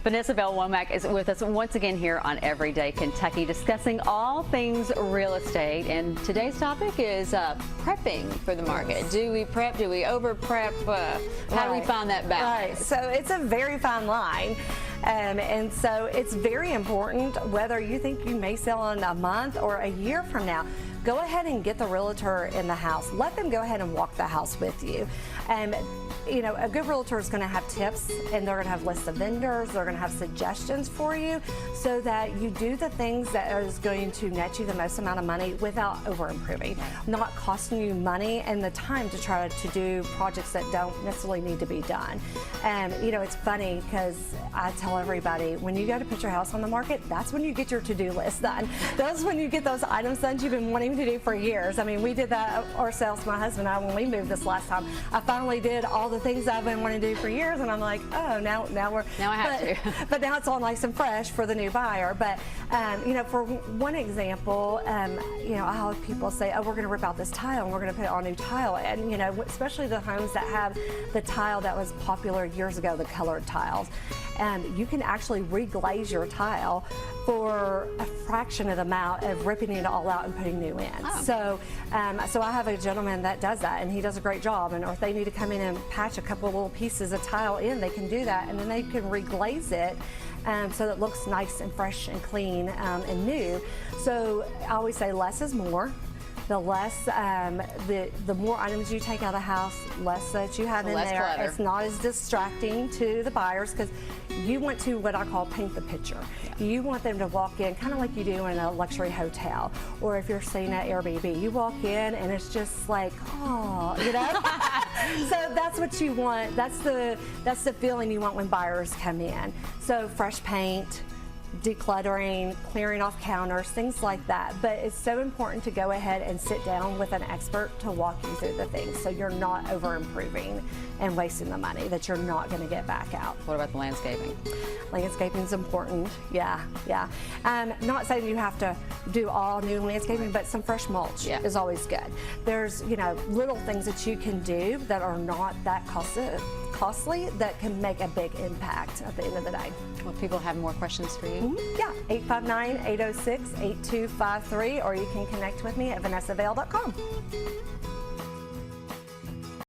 Vanessa Vale is with us once again here on Everyday Kentucky, discussing all things real estate. And today's topic is prepping for the market. Do we prep? Do we over prep? How do we find that balance? Right. So it's a very fine line. And so it's very important whether you think you may sell in a month or a year from now. Go ahead and get the realtor in the house. Let them go ahead and walk the house with you. You know, a good realtor is going to have tips, and they're going to have lists of vendors. They're going to have suggestions for you so that you do the things that is going to net you the most amount of money without over improving, not costing you money and the time to try to do projects that don't necessarily need to be done. You know, it's funny because I tell everybody, when you go to put your house on the market, that's when you get your to-do list done. That's when you get those items done you've been wanting to do for years. I mean, we did that ourselves, my husband and I, when we moved this last time. I finally did all the things I've been wanting to do for years, and I'm like, oh, now I have to. But now it's all nice and fresh for the new buyer. But you know, for one example, you know, I'll have people say, oh, we're going to rip out this tile and we're going to put all new tile. And you know, especially the homes that have the tile that was popular years ago, the colored tiles. You can actually reglaze your tile for a fraction of the amount of ripping it all out and putting new in. Oh. So I have a gentleman that does that, and he does a great job. And or if they need to come in and patch a couple of little pieces of tile in, they can do that, and then they can reglaze it so that it looks nice and fresh and clean and new. So I always say less is more. The less, the more items you take out of the house, less that you have in there. Clutter. It's not as distracting to the buyers because you want to, what I call, paint the picture. Yeah. You want them to walk in kind of like you do in a luxury hotel, or if you're staying at Airbnb, you walk in and it's just like, oh, you know. So that's what you want. That's the feeling you want when buyers come in. So fresh paint, decluttering, clearing off counters, things like that. But it's so important to go ahead and sit down with an expert to walk you through the things so you're not over improving and wasting the money that you're not going to get back out. What about the landscaping? Landscaping is important. Yeah. Not saying you have to do all new landscaping, but some fresh mulch is always good. There's, you know, little things that you can do that are not that costly that can make a big impact at the end of the day. Well, people have more questions for you. Yeah, 859-806-8253, or you can connect with me at vanessavale.com.